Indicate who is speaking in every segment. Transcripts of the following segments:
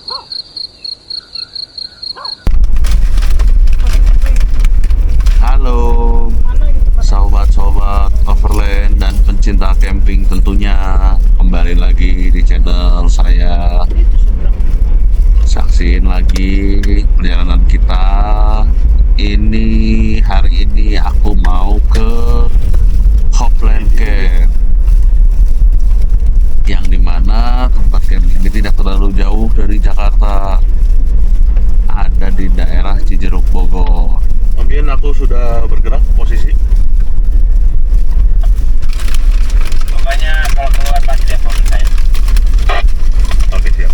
Speaker 1: Halo, sobat-sobat overland dan pencinta camping tentunya kembali lagi di channel saya. Saksiin lagi perjalanan kita. Ini hari ini aku mau ke Hopland Camp, yang dimana tempat camp ini tidak terlalu jauh dari Jakarta, ada di daerah Cijeruk Bogor. Kemudian aku sudah bergerak posisi.
Speaker 2: Pokoknya kalau keluar pasti lihat mobil saya.
Speaker 1: Oke, siap.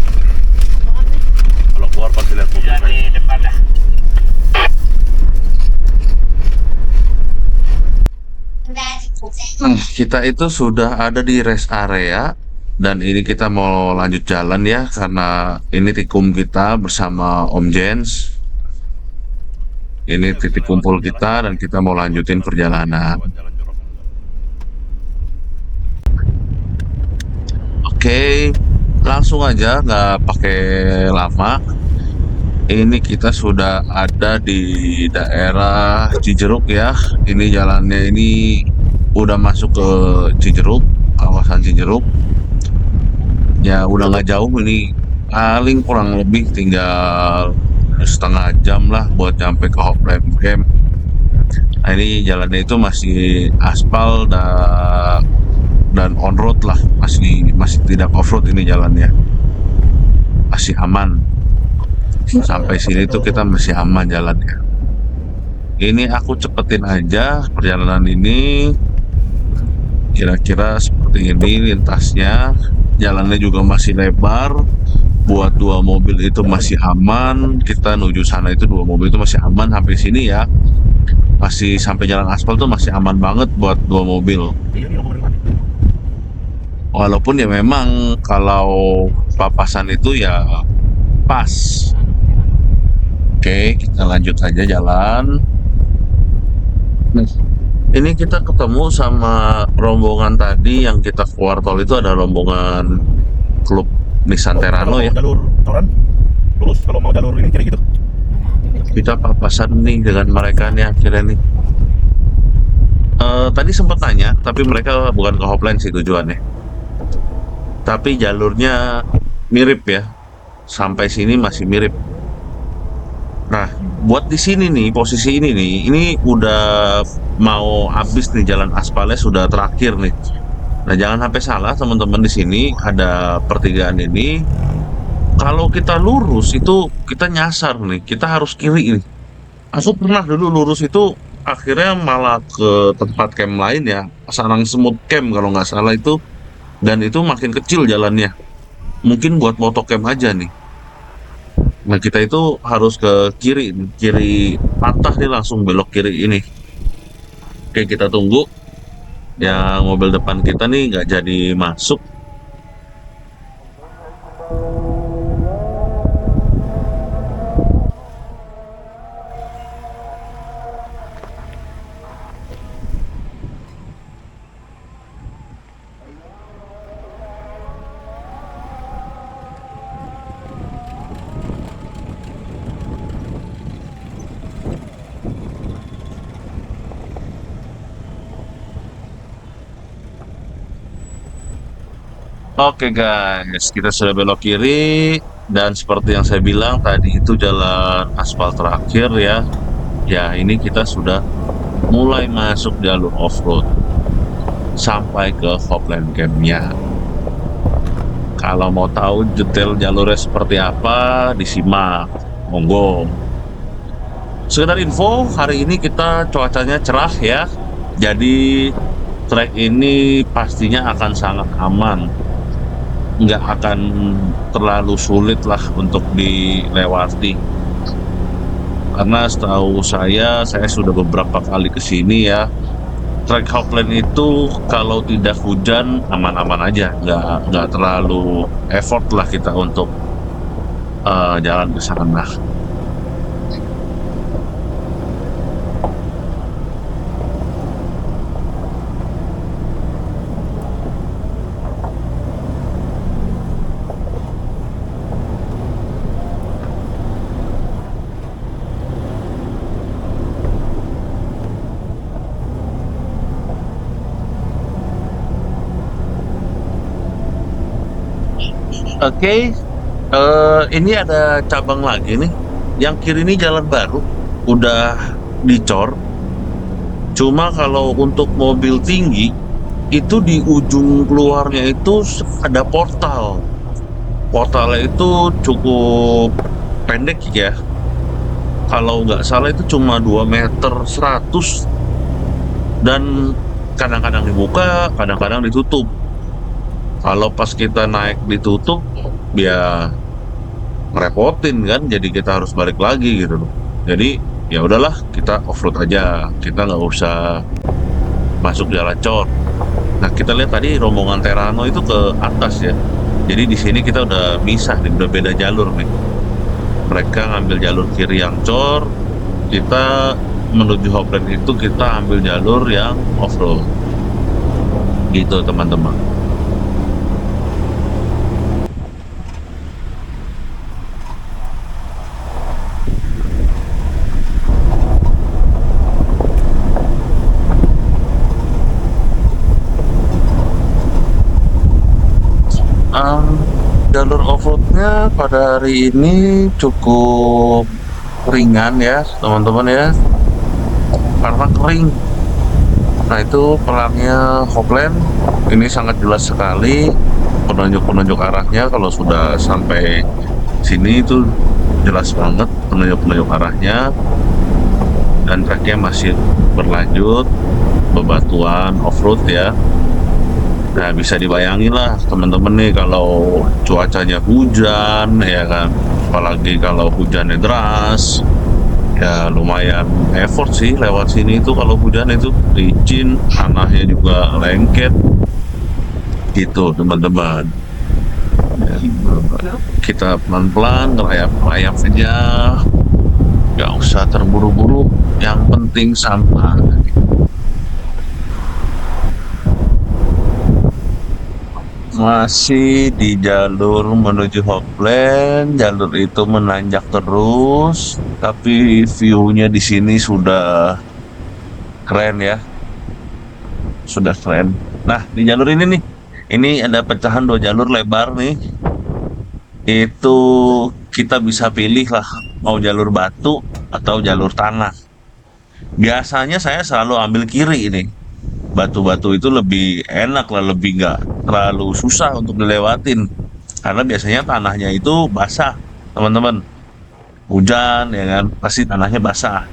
Speaker 1: Kalau keluar pasti lihat mobil
Speaker 2: Sudah di
Speaker 1: saya.
Speaker 2: depan dah.
Speaker 1: Kita itu sudah ada di rest area dan ini kita mau lanjut jalan ya, karena ini tikum kita bersama Om Jens. Ini titik kumpul kita dan kita mau lanjutin perjalanan. Oke, langsung aja nggak pakai lama. Ini kita sudah ada di daerah Cijeruk ya. Ini jalannya ini udah masuk ke Cijeruk, kawasan Cijeruk. Ya udah nggak jauh ini, paling kurang lebih tinggal setengah jam lah buat sampai ke Hopland Camp. Nah ini jalannya itu masih aspal dan on road lah, masih masih tidak off road ini jalannya, masih aman. Sampai sini tuh kita masih aman jalannya. Ini aku cepetin aja perjalanan ini, kira-kira seperti ini lintasnya. Jalannya juga masih lebar, buat dua mobil itu masih aman. Kita menuju sana itu dua mobil itu masih aman sampai sini ya. Masih sampai jalan aspal tuh masih aman banget buat dua mobil. Walaupun ya memang kalau papasan itu ya pas. Oke, kita lanjut aja jalan. Ini kita ketemu sama rombongan tadi yang kita keluar tol, itu ada rombongan klub Nissan Terano ya.
Speaker 3: Jalur toran lurus, kalau mau jalur ini kiri gitu.
Speaker 1: Kita papasan nih dengan mereka nih akhirnya nih. Tadi sempat tanya, tapi mereka bukan ke Hopland sih tujuannya. Tapi jalurnya mirip ya. Sampai sini masih mirip. Nah, buat di sini nih, posisi ini nih, ini udah mau habis nih, jalan aspalnya sudah terakhir nih. Nah, jangan sampai salah teman-teman, di sini ada pertigaan ini. Kalau kita lurus itu kita nyasar nih, kita harus kiri nih. Aku pernah dulu lurus itu akhirnya malah ke tempat camp lain ya, Sarang Semut Camp kalau nggak salah itu, dan itu makin kecil jalannya. Mungkin buat moto camp aja nih. Nah, kita itu harus ke kiri, kiri patah nih, langsung belok kiri ini. Oke, kita tunggu. Yang mobil depan kita nih nggak jadi masuk. Oke guys, kita sudah belok kiri dan seperti yang saya bilang tadi itu jalan aspal terakhir ya. Ya, ini kita sudah mulai masuk jalur off-road sampai ke Hopland Camp-nya. Kalau mau tahu detail jalurnya seperti apa, disimak. Monggo. Sekedar info, hari ini kita cuacanya cerah ya. Jadi trek ini pastinya akan sangat aman. Nggak akan terlalu sulit lah untuk dilewati. Karena setahu saya sudah beberapa kali ke sini ya. Trek Hopland itu kalau tidak hujan aman-aman aja, nggak terlalu effort lah kita untuk jalan ke sana. Oke, ini ada cabang lagi nih. Yang kiri ini jalan baru, udah dicor. Cuma kalau untuk mobil tinggi, itu di ujung keluarnya itu ada portal. Portalnya itu cukup pendek ya. Kalau nggak salah itu cuma 2 meter 100 dan kadang-kadang dibuka, kadang-kadang ditutup. Kalau pas kita naik ditutup, ya ngerepotin kan, jadi kita harus balik lagi gitu loh. Jadi ya udahlah, kita offroad aja, kita nggak usah masuk jalan cor. Nah, kita lihat tadi rombongan Terano itu ke atas ya. Jadi di sini kita udah misah nih, udah beda jalur nih. Mereka ngambil jalur kiri yang cor, kita menuju Hopland itu kita ambil jalur yang off-road. Gitu teman-teman. Ah, jalur off-roadnya pada hari ini cukup ringan ya teman-teman ya, karena kering. Nah, itu pelangnya Hopland ini sangat jelas sekali, penunjuk-penunjuk arahnya kalau sudah sampai sini itu jelas banget penunjuk-penunjuk arahnya, dan treknya masih berlanjut bebatuan off-road ya. Nah, bisa dibayangin lah teman-teman nih kalau cuacanya hujan ya kan, apalagi kalau hujannya deras, ya lumayan effort sih lewat sini itu. Kalau hujan itu licin, tanahnya juga lengket gitu teman-teman. Ya, kita pelan-pelan ngerayap-rayap aja, nggak usah terburu-buru, yang penting santai. Masih di jalur menuju Hopland, jalur itu menanjak terus, tapi view-nya di sini sudah keren ya, sudah keren. Nah, di jalur ini nih, ini ada pecahan 2 jalur lebar nih. Itu kita bisa pilih lah mau jalur batu atau jalur tanah. Biasanya saya selalu ambil kiri ini. Batu-batu itu lebih enak lah, lebih nggak terlalu susah untuk dilewatin, karena biasanya tanahnya itu basah teman-teman. Hujan ya kan, pasti tanahnya basah.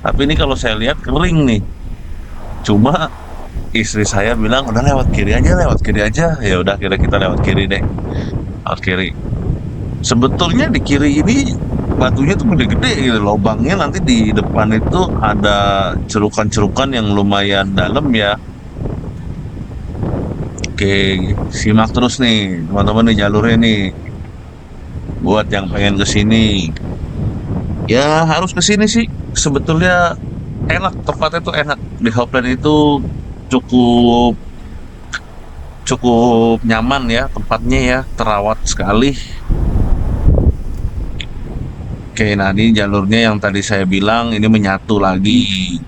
Speaker 1: Tapi ini kalau saya lihat kering nih. Cuma istri saya bilang udah lewat kiri aja, lewat kiri aja. Ya udah, kira kita lewat kiri deh, lewat kiri. Sebetulnya di kiri ini batunya tuh gede-gede gitu, lubangnya nanti di depan itu ada cerukan-cerukan yang lumayan dalam ya. Oke, simak terus nih teman-teman nih jalurnya nih. Buat yang pengen ke sini, ya harus ke sini sih. Sebetulnya enak, tempatnya tuh enak. Di Hopland itu cukup cukup nyaman ya tempatnya ya, terawat sekali. Oke, nah ini jalurnya yang tadi saya bilang ini menyatu lagi.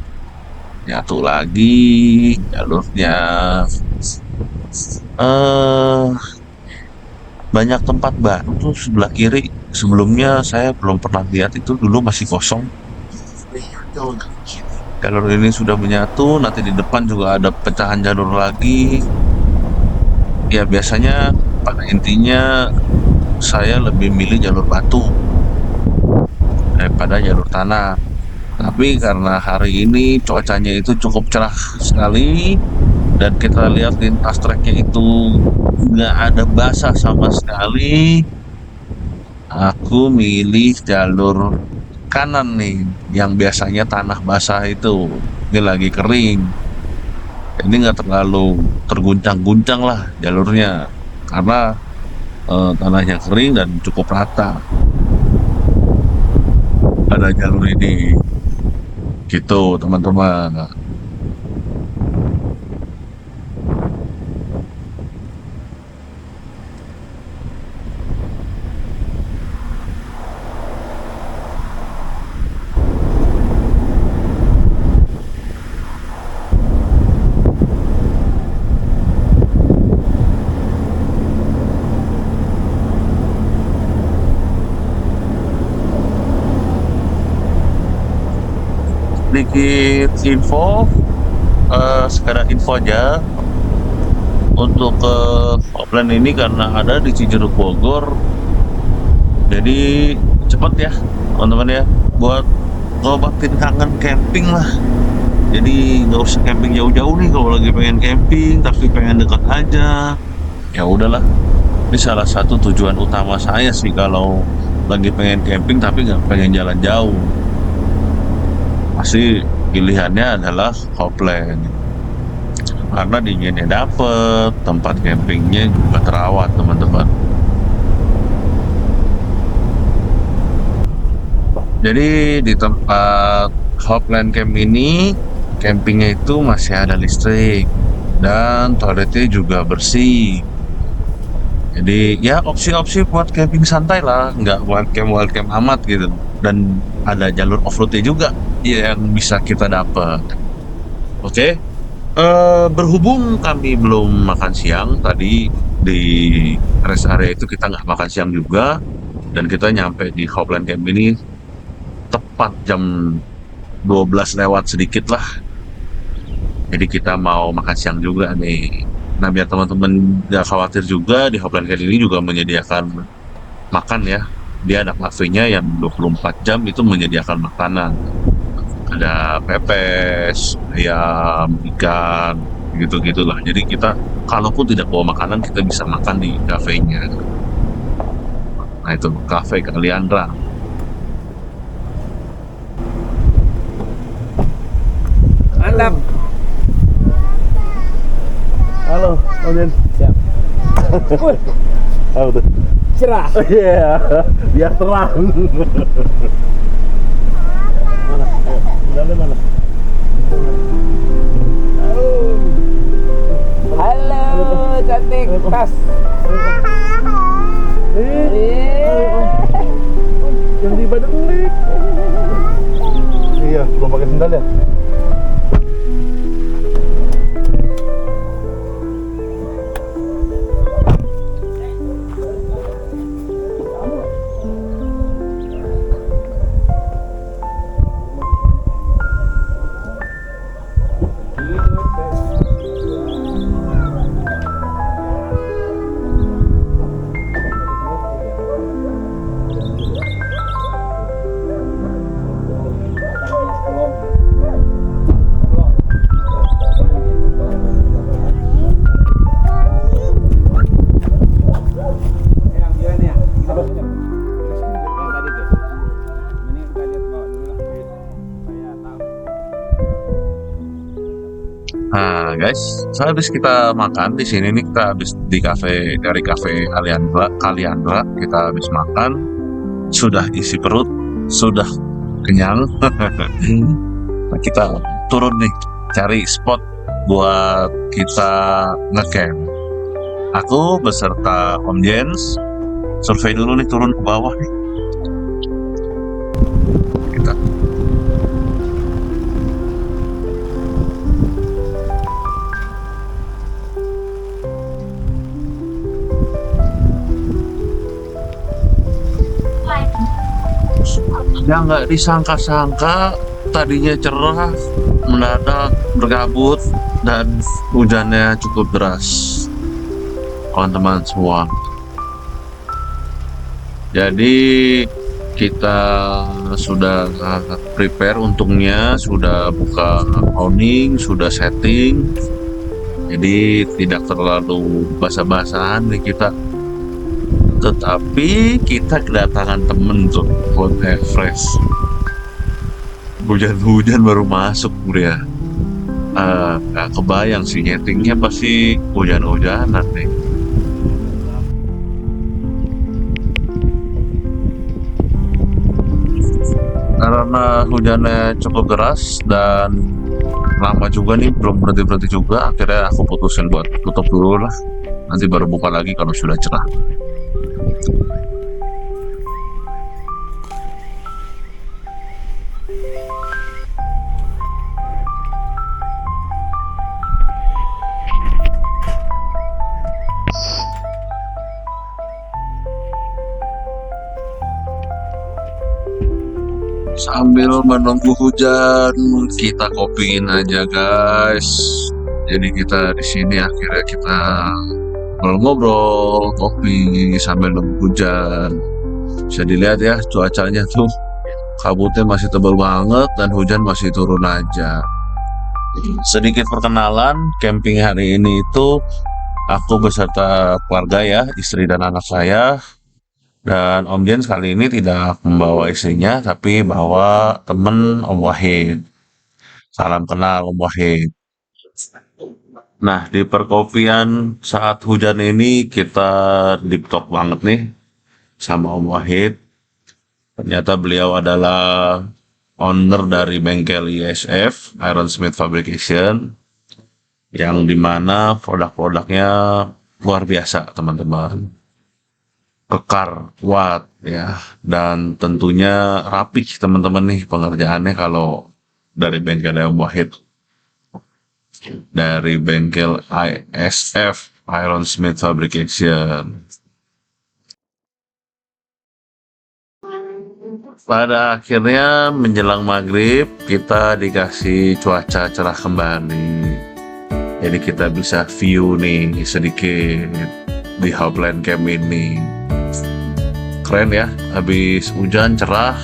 Speaker 1: Nyatu lagi jalurnya. Eh banyak tempat baru tuh sebelah kiri. Sebelumnya saya belum pernah lihat, itu dulu masih kosong. Jalur ini sudah menyatu, nanti di depan juga ada pecahan jalur lagi. Ya biasanya pada intinya saya lebih milih jalur batu daripada jalur tanah. Tapi karena hari ini cuacanya itu cukup cerah sekali, dan kita lihat lintas treknya itu nggak ada basah sama sekali, aku milih jalur kanan nih, yang biasanya tanah basah itu. Ini lagi kering, ini nggak terlalu terguncang-guncang lah jalurnya, karena tanahnya kering dan cukup rata. Ada jalur ini gitu teman-teman. sedikit info, sekedar info aja untuk ke Hopland ini karena ada di Cijeruk Bogor. Jadi cepet ya teman-teman ya, buat ngobatin kangen camping lah. Jadi nggak usah camping jauh-jauh nih kalau lagi pengen camping tapi pengen dekat aja. Ya udahlah, ini salah satu tujuan utama saya sih kalau lagi pengen camping tapi nggak pengen jalan jauh. Pasti pilihannya adalah Hopland karena dinginnya dapet, tempat campingnya juga terawat teman-teman. Jadi di tempat Hopland Camp ini campingnya itu masih ada listrik dan toiletnya juga bersih. Jadi ya opsi-opsi buat camping santai lah, nggak wild camp amat gitu. Dan ada jalur off-roadnya juga yang bisa kita dapat. Oke. Berhubung kami belum makan siang tadi di rest area itu kita nggak makan siang juga dan kita nyampe di Hopland Camp ini tepat jam 12 lewat sedikit lah. Jadi kita mau makan siang juga nih. Nah biar teman-teman gak khawatir juga di Hopland Camp ini juga menyediakan makan ya. Dia ada kafenya yang 24 jam itu menyediakan makanan. Ada pepes, ayam, ikan, gitu-gitulah. Jadi kita kalaupun tidak bawa makanan kita bisa makan di kafenya. Nah itu Cafe Kaliandra.
Speaker 2: Mantap.
Speaker 3: Halo, Om Jen.
Speaker 2: Siap.
Speaker 3: Apa tuh?
Speaker 2: Cerah.
Speaker 3: Iya, biar terang. Mana? Ayo, jalan mana?
Speaker 2: Halo, cantik. Tas.
Speaker 3: Yang di badan lik. Iya, belum pakai sendal ya?
Speaker 1: Nah guys, sehabis kita makan di sini nih kita habis di cafe Kaliandra kita habis makan, sudah isi perut, sudah kenyang. Nah, kita turun nih cari spot buat kita ngecamp. Aku beserta Om Jens survei dulu nih turun ke bawah nih. Kita yang nggak disangka-sangka tadinya cerah mendadak berkabut dan hujannya cukup deras teman-teman semua. Jadi kita sudah prepare untungnya, sudah buka awning, sudah setting, jadi tidak terlalu basah-basahan nih kita. Tetapi kita kedatangan temen tuh buat fresh. Hujan-hujan baru masuk ya. Gak kebayang sih nyetingnya pasti hujan-hujanan nih. Karena hujannya cukup deras dan lama juga nih, belum berhenti-berhenti juga, akhirnya aku putusin buat tutup dulu lah. Nanti baru buka lagi kalau sudah cerah. Sambil menunggu hujan, kita kopiin aja guys. Jadi kita di sini akhirnya kita ngobrol-ngobrol, kopi sambil nunggu hujan. Bisa dilihat ya cuacanya tuh, kabutnya masih tebal banget dan hujan masih turun aja. Sedikit perkenalan, camping hari ini itu aku beserta keluarga ya, istri dan anak saya. Dan Om Jens kali ini tidak membawa istrinya, tapi bawa temen Om Wahid. Salam kenal Om Wahid. Nah, di perkopian saat hujan ini kita deep talk banget nih sama Om Wahid. Ternyata beliau adalah owner dari bengkel ISF, Ironsmith Fabrication, yang dimana produk-produknya luar biasa teman-teman. Kekar, kuat ya, dan tentunya rapih teman-teman nih pengerjaannya kalau dari bengkel Om Wahid. Dari bengkel ISF, Ironsmith Fabrication. Pada akhirnya menjelang maghrib kita dikasih cuaca cerah kembali. Jadi kita bisa view nih sedikit di Hopland Camp ini. Keren ya, habis hujan cerah,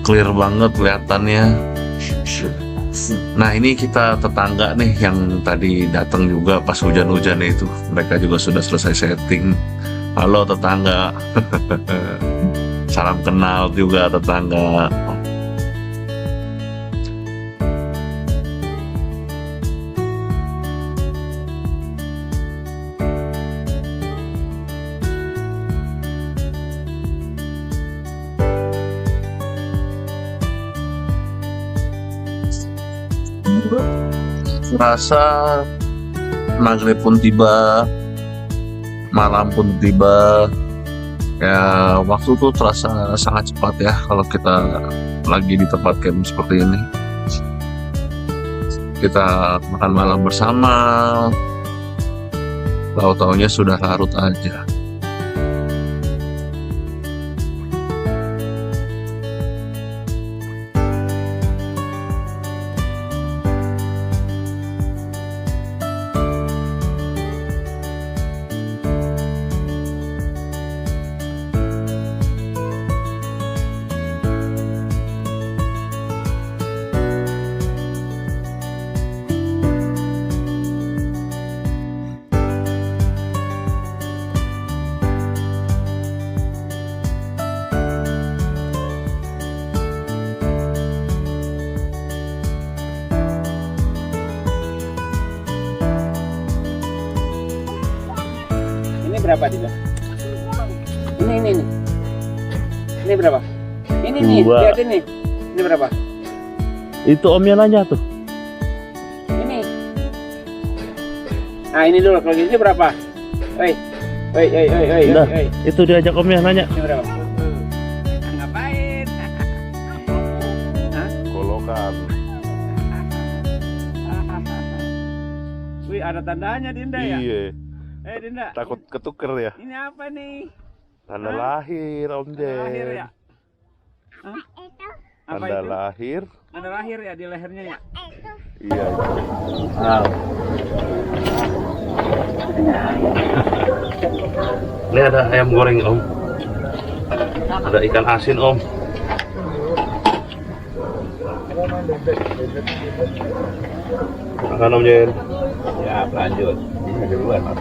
Speaker 1: clear banget kelihatannya. Nah ini kita tetangga nih yang tadi datang juga pas hujan-hujan itu. Mereka juga sudah selesai setting. Halo tetangga. Salam kenal juga tetangga. Rasa maghrib pun tiba, malam pun tiba. Ya waktu tuh terasa sangat cepat ya kalau kita lagi di tempat camp seperti ini. Kita makan malam bersama, tahu-taunya sudah larut aja.
Speaker 2: Berapa Dinda? Ini. Ini berapa? Ini nih,
Speaker 3: Dua.
Speaker 2: lihat ini. Ini berapa?
Speaker 3: Itu omnya nanya tuh.
Speaker 2: Ini. Nah, ini dulu kalau ini berapa? Oi.
Speaker 3: Udah, itu diajak omnya nanya.
Speaker 2: Ini berapa? Ngapain? Hah?
Speaker 3: Kolokan.
Speaker 2: Wih, ada tandanya Dinda ya?
Speaker 3: Iya,
Speaker 2: Dinda.
Speaker 3: takut ketuker ya.
Speaker 2: Ini apa nih?
Speaker 3: Tanda
Speaker 2: Hah?
Speaker 3: lahir Om
Speaker 2: Tanda lahir ya?
Speaker 3: Jen.
Speaker 2: Hah? Apa
Speaker 3: Tanda
Speaker 2: itu?
Speaker 3: lahir.
Speaker 2: Tanda lahir ya di lehernya ya?
Speaker 3: Iya.
Speaker 1: Ini ada ayam goreng Om, ada ikan asin Om. Makan Om Jen.
Speaker 2: Ya, lanjut. Ini duluan, Mas.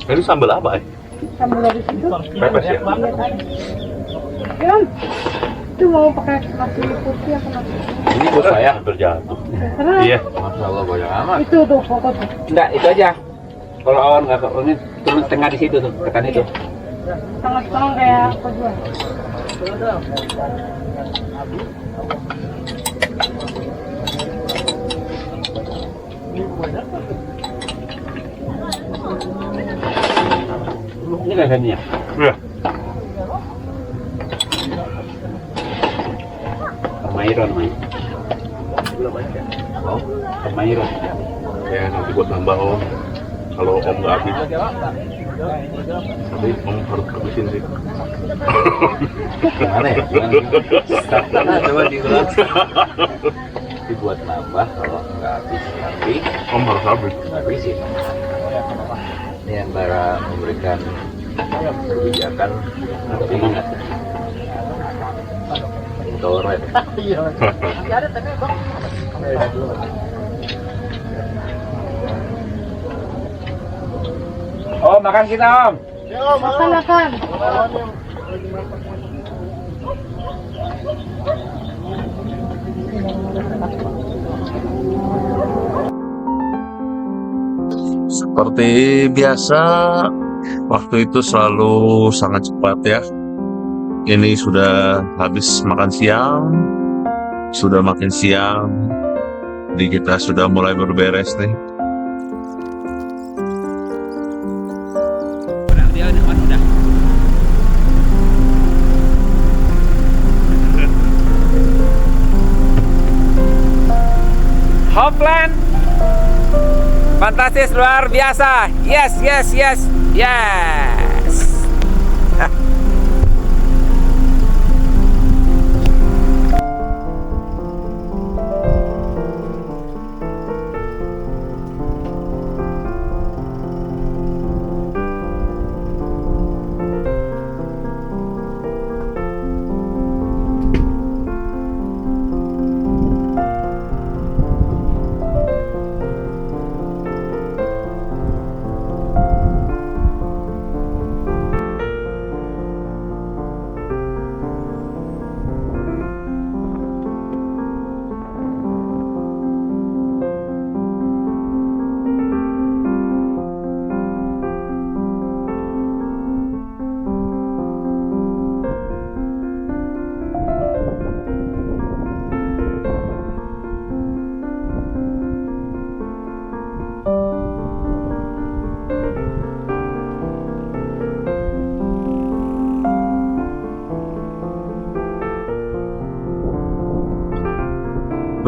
Speaker 1: Ini sambal apa
Speaker 4: Sambal dari situ.
Speaker 1: Pepes ya?
Speaker 4: Ya, itu mau pakai nasi putih apa nasi?
Speaker 1: Ini buat saya hampir jatuh.
Speaker 4: Terserah.
Speaker 1: Iya.
Speaker 2: Masya Allah banyak amat.
Speaker 4: Itu tuh pokok tuh.
Speaker 2: Enggak, itu aja. Kalau awan nggak ini turun tengah di situ tuh, tekan itu.
Speaker 4: Setengah-setengah kayak aku jual.
Speaker 2: Ini lehernya.
Speaker 1: Iya.
Speaker 2: Permairon, Mai. Belum aja. Oh, permairon.
Speaker 1: Ya nanti buat nambah Om. Kalau om nggak habis, tapi om harus habisin sih.
Speaker 2: Gimana ya? Startnya coba diulang. Dibuat nambah kalau nggak habis nanti
Speaker 1: Om harus habis.
Speaker 2: habisin. Ini antara memberikan kebijakan tapi ingat intoleran. Om, makan kita om.
Speaker 4: Makan, makan.
Speaker 1: Seperti biasa, waktu itu selalu sangat cepat ya. Ini sudah habis makan siang, sudah makin siang, jadi kita sudah mulai berberes nih.
Speaker 2: Hopland, fantastis luar biasa. Yes, yes, yes, yes.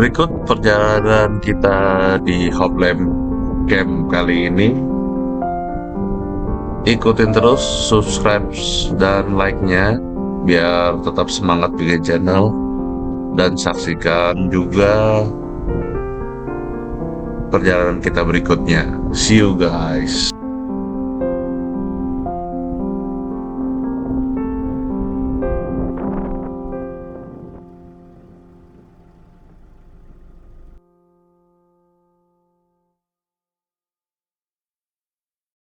Speaker 1: Berikut perjalanan kita di Hopland Camp kali ini. Ikutin terus, subscribe dan like-nya biar tetap semangat bikin channel, dan saksikan juga perjalanan kita berikutnya. See you guys.